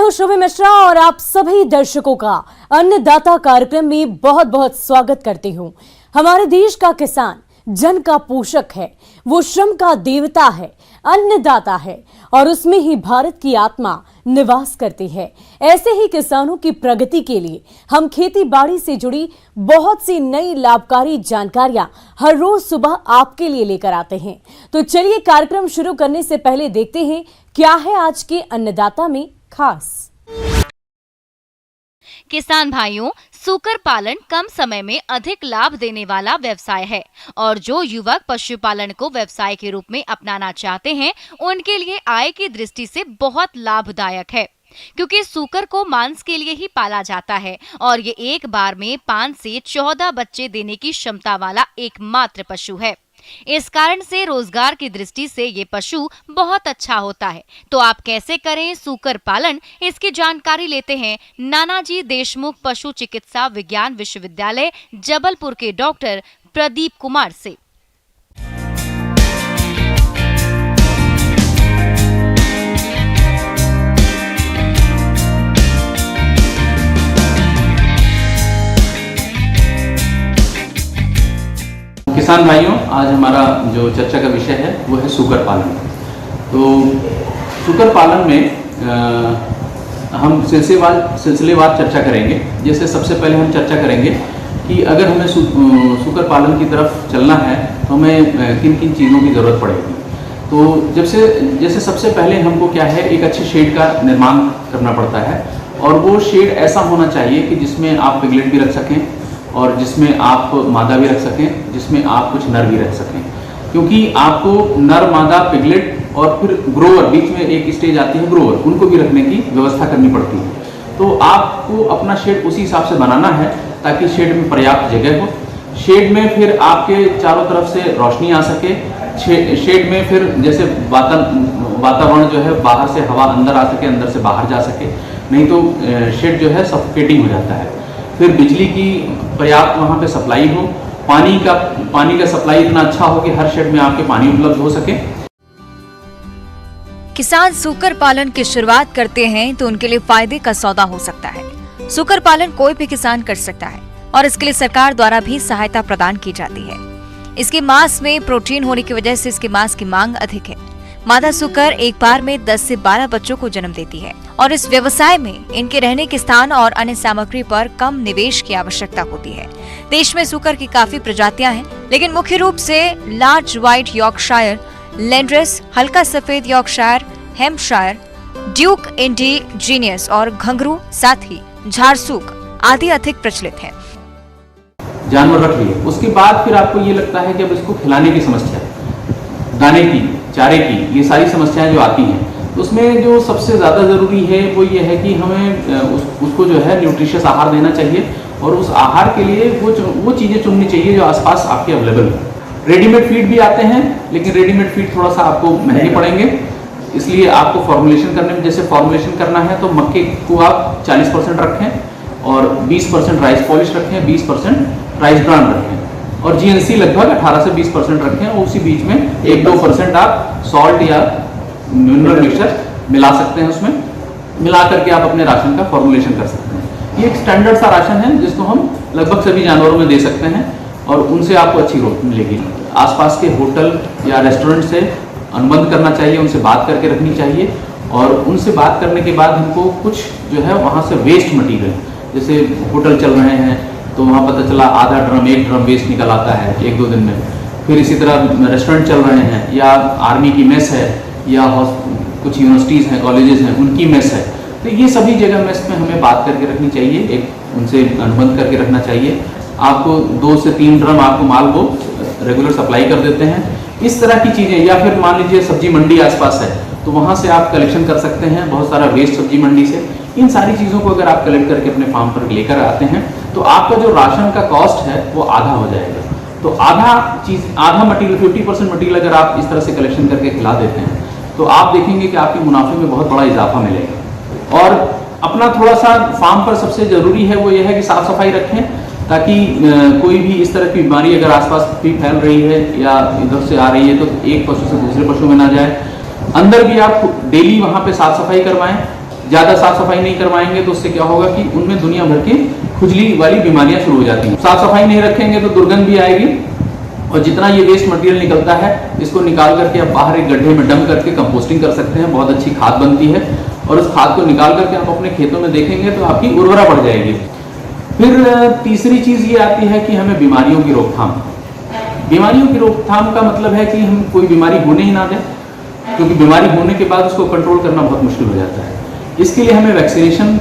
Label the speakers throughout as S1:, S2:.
S1: दोस्तों, शुभ मिश्रा और आप सभी दर्शकों का अन्नदाता कार्यक्रम में बहुत बहुत स्वागत करती हूं। हमारे देश का किसान जन का पोषक है, वो श्रम का देवता है, अन्नदाता है और उसमें ही भारत की आत्मा निवास करती है। ऐसे ही किसानों की प्रगति के लिए हम खेती बाड़ी से जुड़ी बहुत सी नई लाभकारी जानकारियां हर रोज सुबह आपके लिए लेकर आते हैं। तो चलिए कार्यक्रम शुरू करने से पहले देखते हैं क्या है आज के अन्नदाता में खास।
S2: किसान भाइयों, सूकर पालन कम समय में अधिक लाभ देने वाला व्यवसाय है और जो युवक पशुपालन को व्यवसाय के रूप में अपनाना चाहते हैं उनके लिए आय की दृष्टि से बहुत लाभदायक है, क्योंकि सूकर को मांस के लिए ही पाला जाता है और ये एक बार में 5 से 14 बच्चे देने की क्षमता वाला एकमात्र पशु है। इस कारण से रोजगार की दृष्टि से ये पशु बहुत अच्छा होता है। तो आप कैसे करें सूकर पालन, इसकी जानकारी लेते हैं नानाजी देशमुख पशु चिकित्सा विज्ञान विश्वविद्यालय जबलपुर के डॉक्टर प्रदीप कुमार से।
S3: किसान भाइयों, आज हमारा जो चर्चा का विषय है वो है सूकर पालन। तो सूकर पालन में हम सिलसिलेवार चर्चा करेंगे। जैसे सबसे पहले हम चर्चा करेंगे कि अगर हमें सूकर पालन की तरफ चलना है तो हमें किन किन चीज़ों की ज़रूरत पड़ेगी। तो जैसे सबसे पहले हमको क्या है, एक अच्छे शेड का निर्माण करना पड़ता है और वो शेड ऐसा होना चाहिए कि जिसमें आप पिगलेट भी रख सकें और जिसमें आप मादा भी रख सकें, जिसमें आप कुछ नर भी रख सकें, क्योंकि आपको नर, मादा, पिगलेट और फिर ग्रोवर, बीच में एक स्टेज आती है ग्रोवर, उनको भी रखने की व्यवस्था करनी पड़ती है। तो आपको अपना शेड उसी हिसाब से बनाना है ताकि शेड में पर्याप्त जगह हो। शेड में फिर आपके चारों तरफ से रोशनी आ सके। शेड में फिर जैसे वातावरण जो है, बाहर से हवा अंदर आ सके, अंदर से बाहर जा सके, नहीं तो शेड जो है सफोकेटिंग हो जाता है। फिर बिजली की पर्याप्त वहाँ पे सप्लाई हो, पानी का सप्लाई इतना अच्छा हो कि हर शेड में आपके पानी उपलब्ध हो सके।
S4: किसान सूकर पालन की शुरुआत करते हैं तो उनके लिए फायदे का सौदा हो सकता है। सूकर पालन कोई भी किसान कर सकता है और इसके लिए सरकार द्वारा भी सहायता प्रदान की जाती है। इसके मांस में प्रोटीन होने की वजह से इसके मांस की मांग अधिक है। मादा सूकर एक बार में 10 से 12 बच्चों को जन्म देती है और इस व्यवसाय में इनके रहने के स्थान और अन्य सामग्री पर कम निवेश की आवश्यकता होती है। देश में सूकर की काफी प्रजातियां हैं, लेकिन मुख्य रूप से लार्ज व्हाइट यॉर्कशायर, लैंड्रेस, हल्का सफेद यॉर्कशायर, हैम्पशायर, ड्यूक इंडिजीनियस और घंघरू, साथ ही झारसूक आदि अधिक प्रचलित हैं।
S3: जानवर रख लिए, उसके बाद फिर आपको ये लगता है कि अब इसको खिलाने की समस्या, दाने की, चारे की, ये सारी समस्याएं जो आती हैं, तो उसमें जो सबसे ज़्यादा ज़रूरी है वो ये है कि हमें उसको जो है न्यूट्रिशियस आहार देना चाहिए और उस आहार के लिए वो चीज़ें चुननी चाहिए जो आसपास आपके अवेलेबल है। रेडीमेड फीड भी आते हैं, लेकिन रेडीमेड फीड थोड़ा सा आपको महंगे पड़ेंगे, इसलिए आपको फॉर्मुलेशन करने में, जैसे फॉर्मुलेशन करना है तो मक्के को आप 40% रखें और 20% राइस पॉलिश रखें, 20% राइस ब्रान रखें और जीएनसी लगभग 18 से 20% रखें और उसी बीच में 1-2% आप सॉल्ट या मिनरल मिक्सचर मिला सकते हैं। उसमें मिला करके आप अपने राशन का फॉर्मुलेशन कर सकते हैं। ये एक स्टैंडर्ड सा राशन है जिसको हम लगभग सभी जानवरों में दे सकते हैं और उनसे आपको अच्छी ग्रोथ मिलेगी। आसपास के होटल या रेस्टोरेंट से अनुबंध करना चाहिए, उनसे बात करके रखनी चाहिए और उनसे बात करने के बाद हमको कुछ जो है वहाँ से वेस्ट मटीरियल, जैसे होटल चल रहे हैं तो वहाँ पता चला आधा ड्रम, 1 ड्रम वेस्ट निकल आता है 1-2 दिन में। फिर इसी तरह रेस्टोरेंट चल रहे हैं या आर्मी की मेस है या कुछ यूनिवर्सिटीज़ हैं, कॉलेजेस हैं, उनकी मेस है, तो ये सभी जगह मेस में हमें बात करके रखनी चाहिए, एक उनसे अनुबंध करके रखना चाहिए। आपको 2 से 3 ड्रम आपको माल वो रेगुलर सप्लाई कर देते हैं। इस तरह की चीज़ें, या फिर मान लीजिए सब्जी मंडी आसपास है तो वहाँ से आप कलेक्शन कर सकते हैं, बहुत सारा वेस्ट सब्जी मंडी से। इन सारी चीज़ों को अगर आप कलेक्ट करके अपने फार्म पर लेकर आते हैं तो आपका जो राशन का कॉस्ट है वो आधा हो जाएगा। तो आधा मटीरियल, 50% मटीरियल अगर आप इस तरह से कलेक्शन करके खिला देते हैं तो आप देखेंगे कि आपके मुनाफे में बहुत बड़ा इजाफा मिलेगा। और अपना थोड़ा सा फार्म पर सबसे ज़रूरी है वो ये है कि साफ़ सफाई रखें ताकि कोई भी इस तरह की बीमारी अगर आसपास भी फैल रही है या इधर से आ रही है तो एक पशु से दूसरे पशु में ना जाए। अंदर भी आप डेली वहाँ पे साफ सफाई करवाएं, ज़्यादा साफ सफाई नहीं करवाएंगे तो उससे क्या होगा कि उनमें दुनिया भर की खुजली वाली बीमारियां शुरू हो जाती हैं। साफ सफाई नहीं रखेंगे तो दुर्गंध भी आएगी, और जितना ये वेस्ट मटेरियल निकलता है इसको निकाल करके आप बाहर एक गड्ढे में डंप करके कंपोस्टिंग कर सकते हैं, बहुत अच्छी खाद बनती है, और उस खाद को निकाल करके आप अपने खेतों में देखेंगे तो आपकी उर्वरा बढ़ जाएगी। फिर तीसरी चीज़ ये आती है कि हमें बीमारियों की रोकथाम। बीमारियों की रोकथाम का मतलब है कि हम कोई बीमारी होने ही ना दें, क्योंकि बीमारी होने के बाद उसको कंट्रोल करना बहुत मुश्किल हो जाता है। इसके लिए हमें वैक्सीनेशन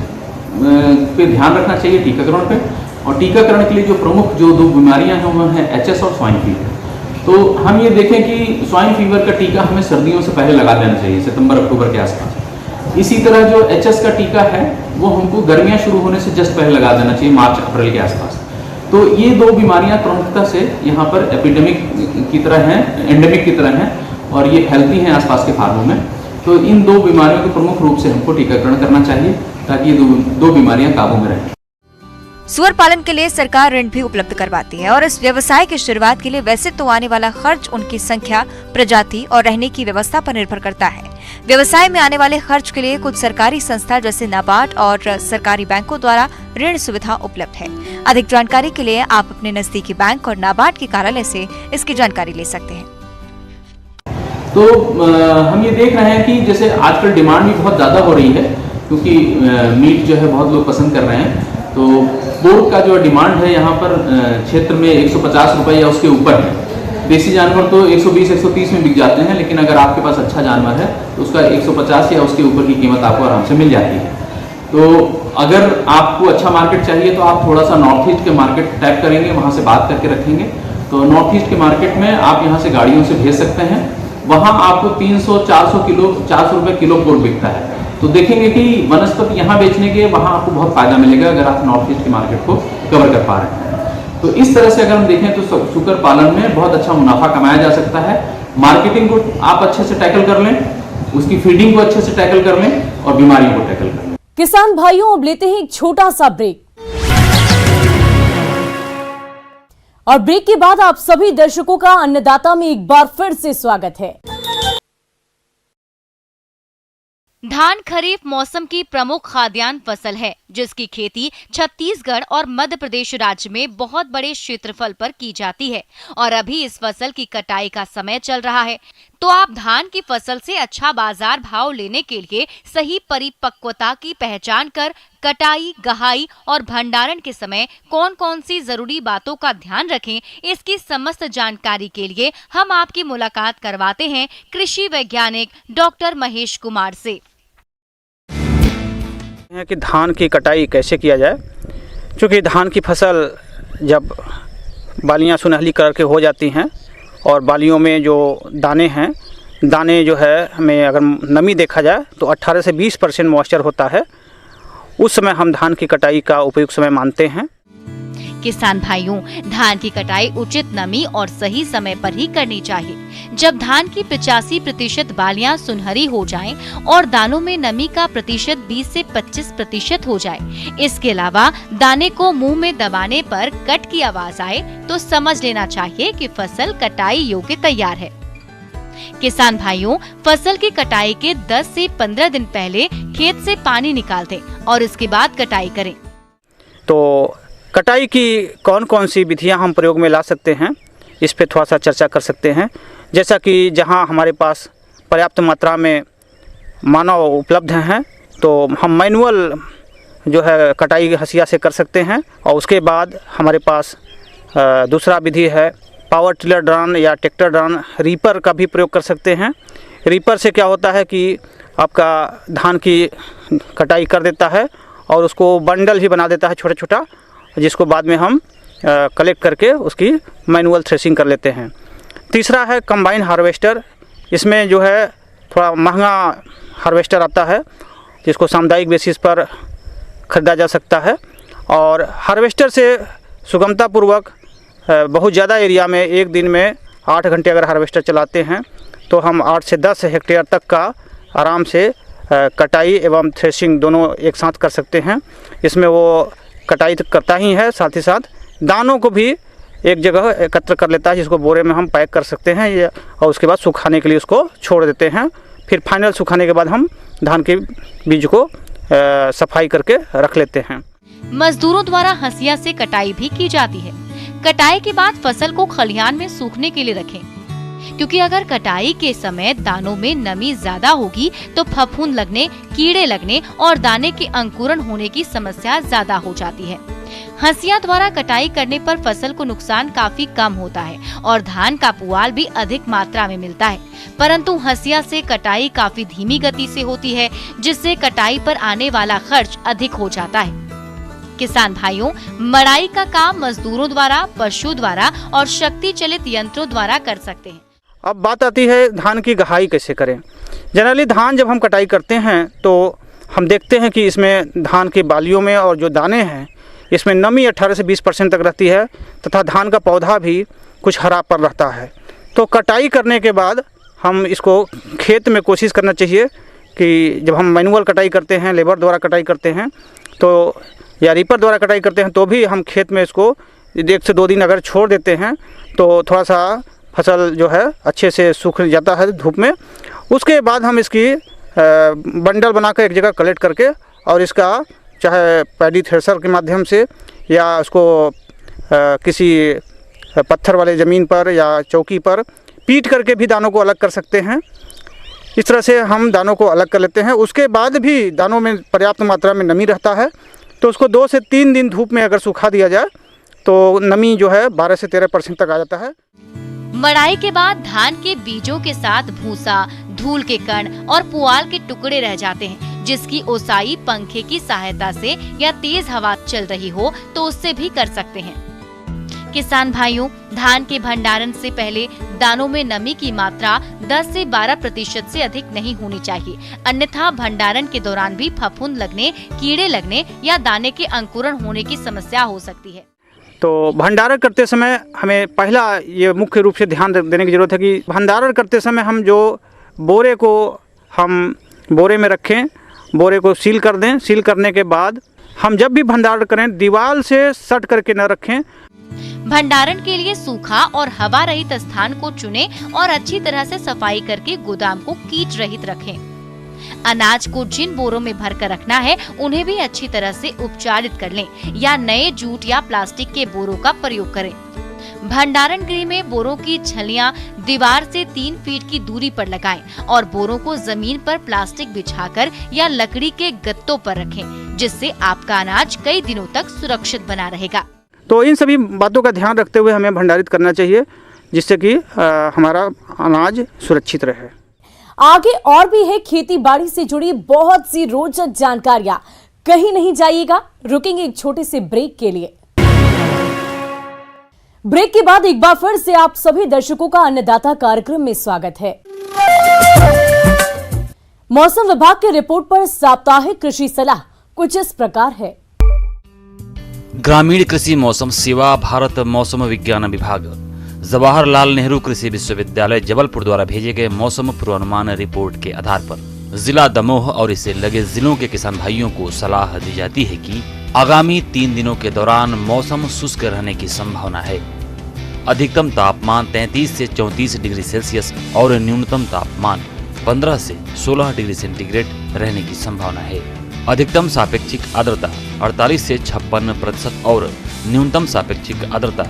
S3: पे ध्यान रखना चाहिए, टीकाकरण पे। और टीकाकरण के लिए जो प्रमुख जो 2 बीमारियां हैं वो हैं एचएस और स्वाइन फीवर। तो हम ये देखें कि स्वाइन फीवर का टीका हमें सर्दियों से पहले लगा देना चाहिए, सितंबर अक्टूबर के आसपास। इसी तरह जो एचएस का टीका है वो हमको गर्मियाँ शुरू होने से जस्ट पहले लगा देना चाहिए, मार्च अप्रैल के आसपास। तो ये 2 बीमारियां प्रमुखता से यहाँ पर एपिडेमिक की तरह हैं, एंडेमिक की तरह हैं, और ये फैलती हैं आसपास के फार्मों में। तो इन 2 बीमारियों को प्रमुख रूप से हमको टीकाकरण करना चाहिए ताकि ये दो बीमारियां काबू में रहें।
S4: सुअर पालन के लिए सरकार ऋण भी उपलब्ध करवाती है और इस व्यवसाय की शुरुआत के लिए वैसे तो आने वाला खर्च उनकी संख्या, प्रजाति और रहने की व्यवस्था पर निर्भर करता है। व्यवसाय में आने वाले खर्च के लिए कुछ सरकारी संस्था जैसे नाबार्ड और सरकारी बैंकों द्वारा ऋण सुविधा उपलब्ध है। अधिक जानकारी के लिए आप अपने नजदीकी बैंक और नाबार्ड के कार्यालय से इसकी जानकारी ले सकते हैं।
S3: तो हम ये देख रहे हैं कि जैसे आजकल डिमांड भी बहुत ज़्यादा हो रही है, क्योंकि मीट जो है बहुत लोग पसंद कर रहे हैं। तो पोर्क का जो डिमांड है यहाँ पर क्षेत्र में 150 रुपये या उसके ऊपर है। देसी जानवर तो 120-130 में बिक जाते हैं, लेकिन अगर आपके पास अच्छा जानवर है तो उसका 150 या उसके ऊपर की कीमत आपको आराम से मिल जाती है। तो अगर आपको अच्छा मार्केट चाहिए तो आप थोड़ा सा नॉर्थ ईस्ट के मार्केट टैप करेंगे, वहाँ से बात करके रखेंगे। तो नॉर्थ ईस्ट के मार्केट में आप यहाँ से गाड़ियों से भेज सकते हैं, वहाँ आपको 300-400 रुपये किलो पोर्क बिकता है। तो देखेंगे कि वनस्पति यहाँ बेचने के वहाँ आपको बहुत फायदा मिलेगा अगर आप नॉर्थ ईस्ट के मार्केट को कवर कर पा रहे हैं। तो इस तरह से अगर हम देखें तो सुकर पालन में बहुत अच्छा मुनाफा कमाया जा सकता है। मार्केटिंग को आप अच्छे से टैकल कर लें, उसकी फीडिंग को अच्छे से टैकल कर लें और बीमारियों को टैकल कर लें।
S1: किसान भाइयों, अब लेते हैं एक छोटा सा ब्रेक, और ब्रेक के बाद आप सभी दर्शकों का अन्नदाता में एक बार फिर से स्वागत है।
S2: धान खरीफ मौसम की प्रमुख खाद्यान्न फसल है, जिसकी खेती छत्तीसगढ़ और मध्य प्रदेश राज्य में बहुत बड़े क्षेत्रफल पर की जाती है और अभी इस फसल की कटाई का समय चल रहा है। तो आप धान की फसल से अच्छा बाजार भाव लेने के लिए सही परिपक्वता की पहचान कर कटाई, गहाई और भंडारण के समय कौन कौन सी जरूरी बातों का ध्यान रखें, इसकी समस्त जानकारी के लिए हम आपकी मुलाकात करवाते हैं कृषि वैज्ञानिक डॉक्टर महेश कुमार से।
S5: कि धान की कटाई कैसे किया जाए, क्योंकि धान की फसल जब बालियां सुनहली कलर के हो जाती हैं और बालियों में जो दाने जो है हमें अगर नमी देखा जाए तो 18 से 20% मॉइस्चर होता है, उस समय हम धान की कटाई का उपयुक्त समय मानते हैं।
S2: किसान भाइयों, धान की कटाई उचित नमी और सही समय पर ही करनी चाहिए। जब धान की 85% बालियां सुनहरी हो जाएं और दानों में नमी का प्रतिशत 20 से 25% हो जाए, इसके अलावा दाने को मुंह में दबाने पर कट की आवाज आए तो समझ लेना चाहिए कि फसल कटाई योग्य तैयार है। किसान भाइयों, फसल की कटाई के 10 से 15 दिन पहले खेत से पानी निकाल दें और इसके बाद कटाई करें।
S5: तो कटाई की कौन कौन सी विधियां हम प्रयोग में ला सकते हैं, इस पे थोड़ा सा चर्चा कर सकते हैं। जैसा कि जहां हमारे पास पर्याप्त मात्रा में मानव उपलब्ध हैं तो हम मैनुअल जो है कटाई हसिया से कर सकते हैं, और उसके बाद हमारे पास दूसरा विधि है पावर टिलर ड्रान या ट्रैक्टर ड्रान, रीपर का भी प्रयोग कर सकते हैं। रीपर से क्या होता है कि आपका धान की कटाई कर देता है और उसको बंडल ही बना देता है छोटा छोटा, जिसको बाद में हम कलेक्ट करके उसकी मैनुअल थ्रेशिंग कर लेते हैं। तीसरा है कंबाइन हार्वेस्टर। इसमें जो है थोड़ा महंगा हार्वेस्टर आता है जिसको सामुदायिक बेसिस पर ख़रीदा जा सकता है, और हार्वेस्टर से सुगमतापूर्वक बहुत ज़्यादा एरिया में एक दिन में 8 घंटे अगर हार्वेस्टर चलाते हैं तो हम 8 से 10 हेक्टेयर तक का आराम से कटाई एवं थ्रेशिंग दोनों एक साथ कर सकते हैं। इसमें वो कटाई तो करता ही है, साथ ही साथ दानों को भी एक जगह एकत्र कर लेता है, जिसको बोरे में हम पैक कर सकते हैं और उसके बाद सुखाने के लिए उसको छोड़ देते हैं। फिर फाइनल सुखाने के बाद हम धान के बीज को सफाई करके रख लेते हैं।
S2: मजदूरों द्वारा हंसिया से कटाई भी की जाती है। कटाई के बाद फसल को खलिहान में सूखने के लिए रखें, क्योंकि अगर कटाई के समय दानों में नमी ज्यादा होगी तो फफूंद लगने, कीड़े लगने और दाने के अंकुरण होने की समस्या ज्यादा हो जाती है। हंसिया द्वारा कटाई करने पर फसल को नुकसान काफी कम होता है और धान का पुआल भी अधिक मात्रा में मिलता है, परंतु हंसिया से कटाई काफी धीमी गति से होती है, जिससे कटाई पर आने वाला खर्च अधिक हो जाता है। किसान भाइयों, मड़ाई का काम मजदूरों द्वारा, पशु द्वारा और शक्ति चलित यंत्रों द्वारा कर सकते हैं।
S5: अब बात आती है धान की गहाई कैसे करें। जनरली धान जब हम कटाई करते हैं तो हम देखते हैं कि इसमें धान की बालियों में और जो दाने हैं इसमें नमी 18 से 20% तक रहती है तथा धान का पौधा भी कुछ हरा पर रहता है। तो कटाई करने के बाद हम इसको खेत में कोशिश करना चाहिए कि जब हम मैनुअल कटाई करते हैं, लेबर द्वारा कटाई करते हैं तो या रीपर द्वारा कटाई करते हैं तो भी हम खेत में इसको 1 से 2 दिन अगर छोड़ देते हैं तो थोड़ा सा फसल जो है अच्छे से सूख जाता है धूप में। उसके बाद हम इसकी बंडल बनाकर एक जगह कलेक्ट करके और इसका चाहे पैडी थ्रेशर के माध्यम से या उसको किसी पत्थर वाले ज़मीन पर या चौकी पर पीट करके भी दानों को अलग कर सकते हैं। इस तरह से हम दानों को अलग कर लेते हैं। उसके बाद भी दानों में पर्याप्त मात्रा में नमी रहता है तो उसको 2 से 3 दिन धूप में अगर सुखा दिया जाए तो नमी जो है 12 से 13% तक आ जाता है।
S2: मड़ाई के बाद धान के बीजों के साथ भूसा, धूल के कण और पुआल के टुकड़े रह जाते हैं, जिसकी ओसाई पंखे की सहायता से या तेज हवा चल रही हो तो उससे भी कर सकते हैं। किसान भाइयों, धान के भंडारण से पहले दानों में नमी की मात्रा 10 से 12% से अधिक नहीं होनी चाहिए, अन्यथा भंडारण के दौरान भी फफूंद लगने, कीड़े लगने या दाने के अंकुरण होने की समस्या हो सकती है।
S5: तो भंडारण करते समय हमें पहला ये मुख्य रूप से ध्यान देने की ज़रूरत है कि भंडारण करते समय हम जो बोरे को हम बोरे में रखें, बोरे को सील कर दें। सील करने के बाद हम जब भी भंडारण करें दीवार से सट करके न रखें।
S2: भंडारण के लिए सूखा और हवा रहित स्थान को चुनें और अच्छी तरह से सफाई करके गोदाम को कीट रहित रखें। अनाज को जिन बोरों में भरकर रखना है उन्हें भी अच्छी तरह से उपचारित कर लें या नए जूट या प्लास्टिक के बोरों का प्रयोग करें। भंडारण गृह में बोरों की छलियां दीवार से 3 फीट की दूरी पर लगाएं और बोरों को जमीन पर प्लास्टिक बिछाकर या लकड़ी के गत्तों पर रखें, जिससे आपका अनाज कई दिनों तक सुरक्षित बना रहेगा।
S5: तो इन सभी बातों का ध्यान रखते हुए हमें भंडारित करना चाहिए, जिससे कि हमारा अनाज सुरक्षित रहे।
S1: आगे और भी है खेती बाड़ी से जुड़ी बहुत सी रोचक जानकारियां। कहीं नहीं जाइएगा, रुकेंगे एक छोटे से ब्रेक के लिए। ब्रेक के बाद एक बार फिर से आप सभी दर्शकों का अन्नदाता कार्यक्रम में स्वागत है। मौसम विभाग की रिपोर्ट पर साप्ताहिक कृषि सलाह कुछ इस प्रकार है।
S6: ग्रामीण कृषि मौसम सेवा, भारत मौसम विज्ञान विभाग, जवाहरलाल नेहरू कृषि विश्वविद्यालय जबलपुर द्वारा भेजे गए मौसम पूर्वानुमान रिपोर्ट के आधार पर जिला दमोह और इससे लगे जिलों के किसान भाइयों को सलाह दी जाती है कि आगामी 3 दिनों के दौरान मौसम शुष्क रहने की संभावना है। अधिकतम तापमान 33 से 34 डिग्री सेल्सियस और न्यूनतम तापमान 15 से 16 डिग्री सेंटीग्रेड रहने की संभावना है। अधिकतम सापेक्षिक आर्द्रता 48 से 56% और न्यूनतम सापेक्षिक आर्द्रता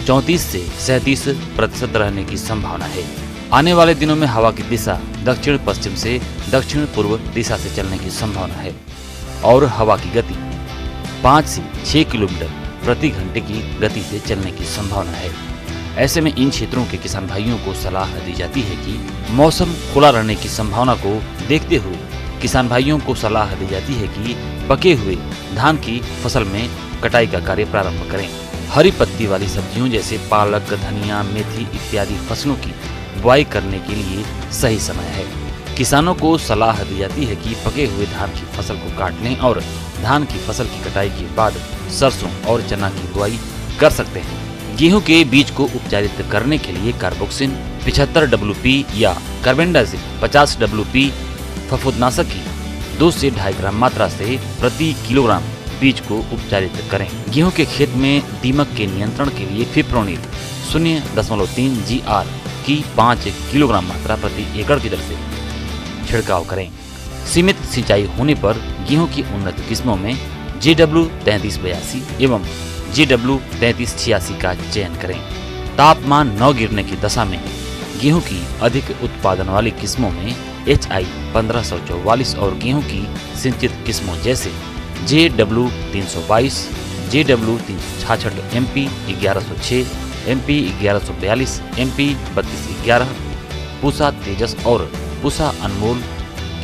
S6: 34 से 37% रहने की संभावना है। आने वाले दिनों में हवा की दिशा दक्षिण पश्चिम से दक्षिण पूर्व दिशा से चलने की संभावना है और हवा की गति 5 से 6 किलोमीटर प्रति घंटे की गति से चलने की संभावना है। ऐसे में इन क्षेत्रों के किसान भाइयों को सलाह दी जाती है कि मौसम खुला रहने की संभावना को देखते हुए किसान भाइयों को सलाह दी जाती है कि पके हुए धान की फसल में कटाई का कार्य प्रारंभ करें। हरी पत्ती वाली सब्जियों जैसे पालक, धनिया, मेथी इत्यादि फसलों की बुआई करने के लिए सही समय है। किसानों को सलाह दी जाती है कि पके हुए धान की फसल को काट लें और धान की फसल की कटाई के बाद सरसों और चना की बुआई कर सकते हैं। गेहूं के बीज को उपचारित करने के लिए कार्बोक्सिन 75 WP या कार्बेंडाजिम 50 WP फफूंदनाशक की 2 से 2.5 ग्राम मात्रा से प्रति किलोग्राम बीज को उपचारित करें। गेहूं के खेत में दीमक के नियंत्रण के लिए फिप्रोनिल 0.3 GR की 5 किलोग्राम मात्रा प्रति एकड़ की दर से छिड़काव करें। सीमित सिंचाई होने पर गेहूं की उन्नत किस्मों में JW 3382 एवं JW 3386 का चयन करें। तापमान न गिरने की दशा में गेहूं की अधिक उत्पादन वाली किस्मों में HI 1544 और गेहूं की सिंचित किस्मों जैसे JW 322, JW 366, MP 1106, MP 1142, MP 3211, Pusa Tejas और पूसा अनमोल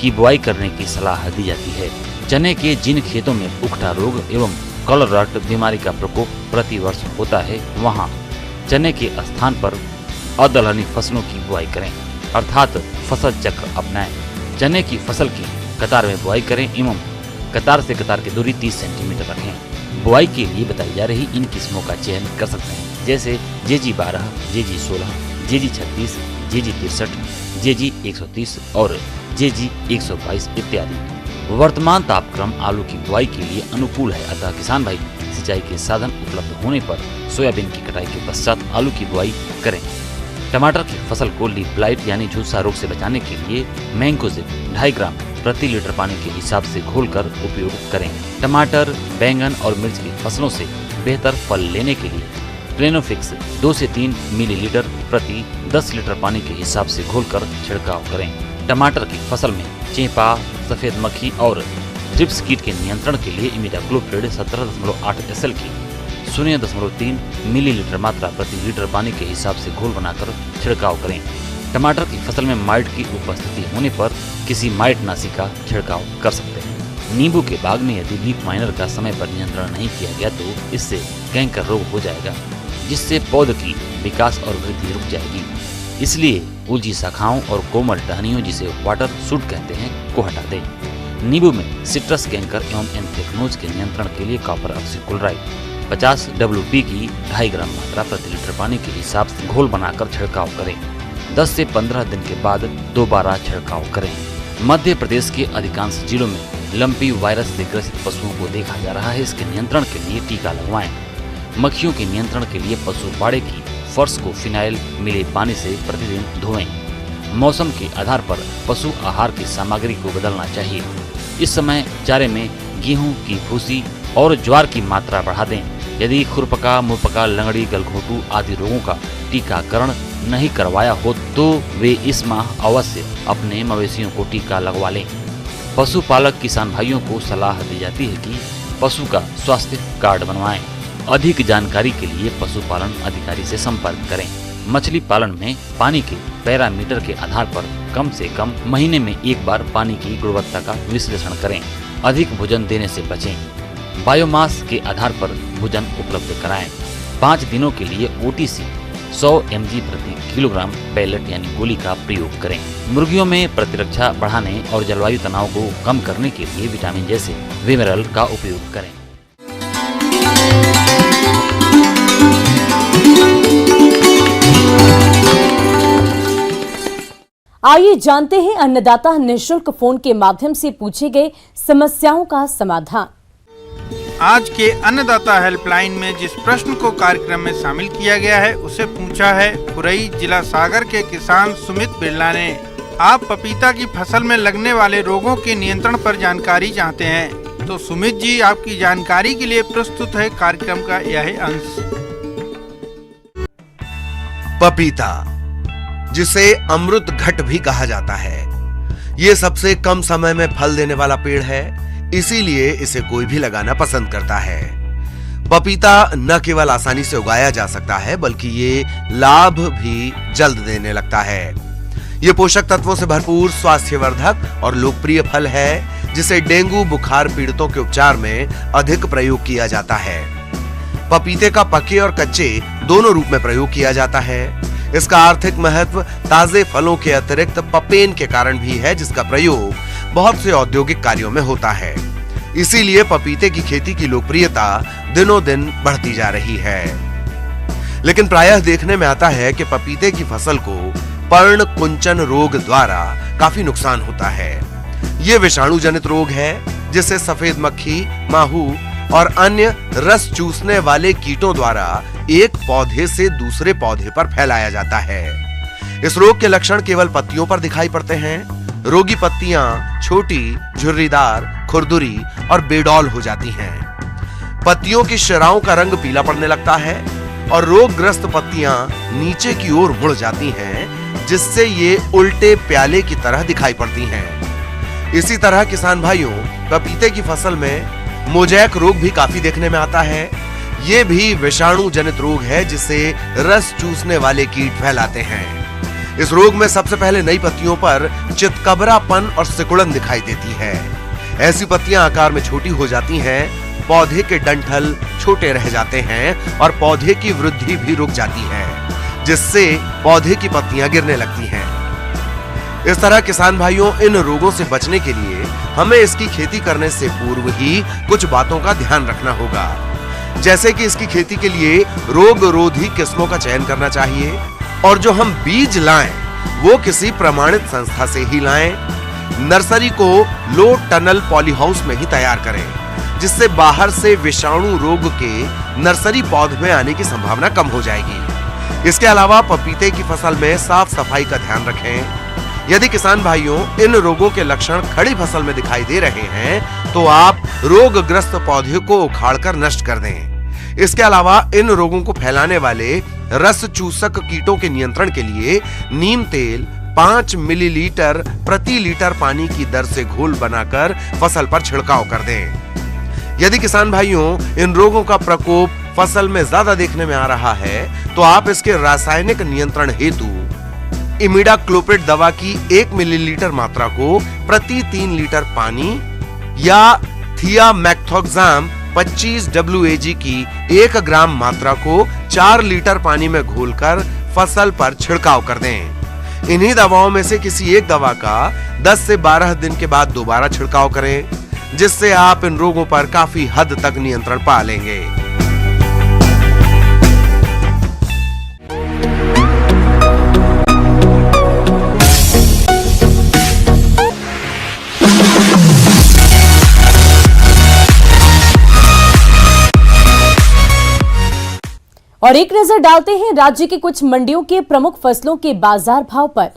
S6: की बुआई करने की सलाह दी जाती है। चने के जिन खेतों में उकठा रोग एवं कलर रट बीमारी का प्रकोप प्रति वर्ष होता है, वहां चने के स्थान पर अदलहनी फसलों की बुआई करें, अर्थात फसल चक्र अपनाएं। चने की फसल की कतार में बुआई करें एवं कतार से कतार की दूरी 30 सेंटीमीटर रखें। बुआई के लिए बताई जा रही इन किस्मों का चयन कर सकते हैं, जैसे JG 12, JG 16, JG 36, JG 63, JG 130 और JG 122 इत्यादि। वर्तमान तापक्रम आलू की बुआई के लिए अनुकूल है, अतः किसान भाई सिंचाई के साधन उपलब्ध होने पर सोयाबीन की कटाई के पश्चात आलू की बुआई करें। टमाटर की फसल को लीफ ब्लाइट यानी झुलसा रोग से बचाने के लिए मैंकोजेब 2.5 ग्राम प्रति लीटर पानी के हिसाब से घोलकर उपयोग करें। टमाटर, बैंगन और मिर्च की फसलों से बेहतर फल लेने के लिए प्लेनोफिक्स 2 से 3 मिलीलीटर प्रति 10 लीटर पानी के हिसाब से घोलकर छिड़काव करें। टमाटर की फसल में चेपा, सफेद मक्खी और थ्रिप्स कीट के नियंत्रण के लिए इमिडाक्लोप्रिड 17.8 SL की 0.3 मिलीलीटर मात्रा प्रति लीटर पानी के हिसाब से घोल बनाकर छिड़काव करें। टमाटर की फसल में माइट की उपस्थिति होने पर किसी माइट नाशी का छिड़काव कर सकते हैं। नींबू के बाग में यदि लीफ माइनर का समय पर नियंत्रण नहीं किया गया तो इससे कैंकर रोग हो जाएगा, जिससे पौध की विकास और वृद्धि रुक जाएगी। इसलिए उलझी शाखाओं और कोमल टहनियों, जिसे वाटर सूट कहते हैं, को हटा दें। नींबू में सिट्रस कैंकर एवं एंथ्रेक्नोज के नियंत्रण के लिए कॉपर ऑक्सीक्लोराइड 50 WP की 2.5 ग्राम मात्रा प्रति लीटर पानी के हिसाब से घोल बनाकर छिड़काव करें। 10 से 15 दिन के बाद दोबारा छिड़काव करें। मध्य प्रदेश के अधिकांश जिलों में लंपी वायरस से ग्रसित पशुओं को देखा जा रहा है। इसके नियंत्रण के लिए टीका लगवाएं। मक्खियों के नियंत्रण के लिए पशु बाड़े की फर्श को फिनाइल मिले पानी से प्रतिदिन धोएं। मौसम के आधार पर पशु आहार की सामग्री को बदलना चाहिए। इस समय चारे में गेहूं की भूसी और ज्वार की मात्रा बढ़ा दें। यदि खुरपका, मुंहपका, लंगड़ी, गलघोटू आदि रोगों का टीकाकरण नहीं करवाया हो तो वे इस माह अवश्य अपने मवेशियों को टीका लगवा लें। पशुपालक किसान भाइयों को सलाह दी जाती है कि पशु का स्वास्थ्य कार्ड बनवाएं। अधिक जानकारी के लिए पशुपालन अधिकारी से संपर्क करें। मछली पालन में पानी के पैरामीटर के आधार पर कम से कम महीने में एक बार पानी की गुणवत्ता का विश्लेषण करें। अधिक भोजन देने से बचें। बायोमास के आधार पर भोजन उपलब्ध कराएं। 5 दिनों के लिए OTC 100 mg प्रति किलोग्राम पैलेट यानी गोली का प्रयोग करें। मुर्गियों में प्रतिरक्षा बढ़ाने और जलवायु तनाव को कम करने के लिए विटामिन जैसे विमिरल का उपयोग करें।
S1: आइए जानते हैं अन्नदाता निःशुल्क फोन के माध्यम से पूछे गए समस्याओं का समाधान।
S7: आज के अन्नदाता हेल्पलाइन में जिस प्रश्न को कार्यक्रम में शामिल किया गया है उसे पूछा है खुरई जिला सागर के किसान सुमित बिरला ने। आप पपीता की फसल में लगने वाले रोगों के नियंत्रण पर जानकारी चाहते हैं, तो सुमित जी आपकी जानकारी के लिए प्रस्तुत है कार्यक्रम का यह अंश।
S8: पपीता, जिसे अमृत घट भी कहा जाता है, ये सबसे कम समय में फल देने वाला पेड़ है, इसीलिए इसे कोई भी लगाना पसंद करता है। पपीता न केवल आसानी से उगाया जा सकता है बल्कि ये लाभ भी जल्द देने लगता है। ये पोषक तत्वों से भरपूर, स्वास्थ्यवर्धक और लोकप्रिय फल है, जिसे डेंगू बुखार पीड़ितों के उपचार में अधिक प्रयोग किया जाता है। पपीते का पके और कच्चे दोनों रूप में प्रयोग किया जाता है। इसका आर्थिक महत्व ताजे फलों के अतिरिक्त पपेन के कारण भी है, जिसका प्रयोग बहुत से औद्योगिक कार्यों में होता है। इसीलिए पपीते की खेती की लोकप्रियता दिनों दिन बढ़ती जा रही है। लेकिन प्रायः देखने में आता है कि पपीते की फसल को पर्ण कुंचन रोग द्वारा काफी नुकसान होता है। ये विषाणु जनित रोग है, जिसे सफेद मक्खी, माहू और अन्य रस चूसने वाले कीटों द्वारा एक पौधे से दूसरे पौधे पर फैलाया जाता है। इस रोग के लक्षण केवल पत्तियों पर दिखाई पड़ते हैं। रोगी पत्तियां छोटी, झुर्रीदार, खुरदुरी और बेडौल हो जाती हैं। पत्तियों की शिराओं का रंग पीला पड़ने लगता है और रोगग्रस्त पत्तियां नीचे की ओर मुड़ जाती हैं, जिससे ये उल्टे प्याले की तरह दिखाई पड़ती हैं। इसी तरह किसान भाइयों, पपीते की फसल में मोजैक रोग भी काफी देखने में आता है। ये भी विषाणु जनित रोग है जिसे रस चूसने वाले कीट फैलाते हैं। इस रोग में सबसे पहले नई पत्तियों पर चितकबरापन और सिकुड़न दिखाई देती है। ऐसी पत्तियां आकार में छोटी हो जाती हैं, पौधे के डंठल छोटे रह जाते हैं और पौधे की वृद्धि भी रुक जाती है, जिससे पौधे की पत्तियां गिरने लगती हैं। इस तरह किसान भाइयों, इन रोगों से बचने के लिए हमें इसकी खेती करने से पूर्व ही कुछ बातों का ध्यान रखना होगा। जैसे कि इसकी खेती के लिए रोग रोधी किस्मों का चयन करना चाहिए और जो हम बीज लाएं वो किसी प्रमाणित संस्था से ही लाएं। नर्सरी को लो टनल पॉली हाउस में ही तैयार करें, जिससे बाहर से विषाणु रोग के नर्सरी पौध में आने की संभावना कम हो जाएगी। इसके अलावा पपीते की फसल में साफ सफाई का ध्यान रखें। यदि किसान भाइयों इन रोगों के लक्षण खड़ी फसल में दिखाई दे रहे हैं तो आप रोगग्रस्त पौधे को उखाड़कर नष्ट कर दें। इसके अलावा इन रोगों को फैलाने वाले रस चूसक कीटों के नियंत्रण के लिए नीम तेल 5 मिलीलीटर प्रति लीटर पानी की दर से घोल बनाकर फसल पर छिड़काव कर दें। यदि किसान भाइयों इन रोगों का प्रकोप फसल में ज्यादा देखने में आ रहा है तो आप इसके रासायनिक नियंत्रण हेतु इमिडाक्लोप्रिड दवा की 1 मिलीलीटर मात्रा को प्रति 3 लीटर पानी या थियामेथोक्साम 25 WAG की 1 ग्राम मात्रा को 4 लीटर पानी में घोलकर फसल पर छिड़काव कर दें। इन्हीं दवाओं में से किसी एक दवा का 10 से 12 दिन के बाद दोबारा छिड़काव करें, जिससे आप इन रोगों पर काफी हद तक नियंत्रण पा लेंगे।
S1: और एक नजर डालते हैं राज्य की कुछ मंडियों के प्रमुख फसलों के बाजार भाव पर।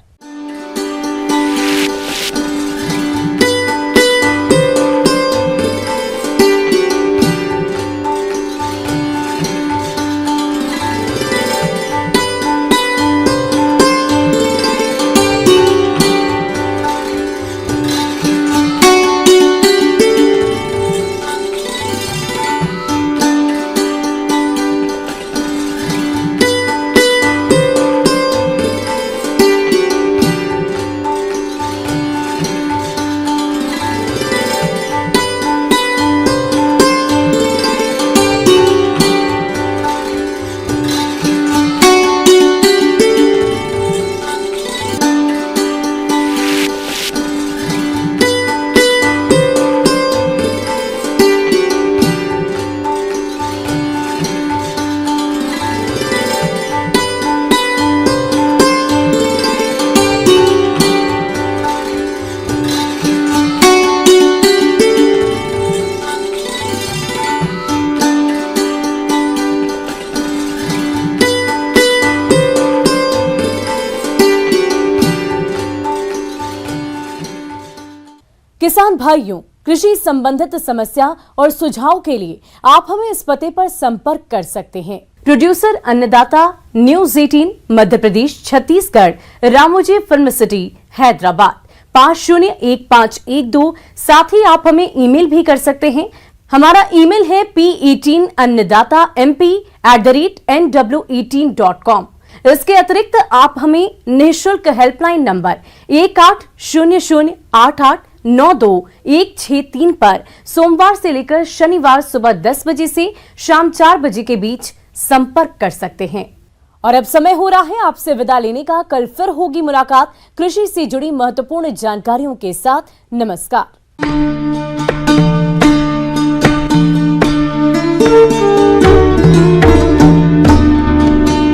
S1: किसान भाइयों, कृषि संबंधित समस्या और सुझाव के लिए आप हमें इस पते पर संपर्क कर सकते हैं। प्रोड्यूसर अन्नदाता, news 18, Madhya Pradesh, Chhattisgarh, Ramoji film city, Hyderabad 501512। साथ ही आप हमें ईमेल भी कर सकते हैं। हमारा ईमेल है p18annadatamp@nw18.com। इसके अतिरिक्त आप हमें निःशुल्क हेल्पलाइन नंबर 180088921663 पर सोमवार से लेकर शनिवार सुबह 10 बजे से शाम 4 बजे के बीच संपर्क कर सकते हैं। और अब समय हो रहा है आपसे विदा लेने का। कल फिर होगी मुलाकात कृषि से जुड़ी महत्वपूर्ण जानकारियों के साथ। नमस्कार।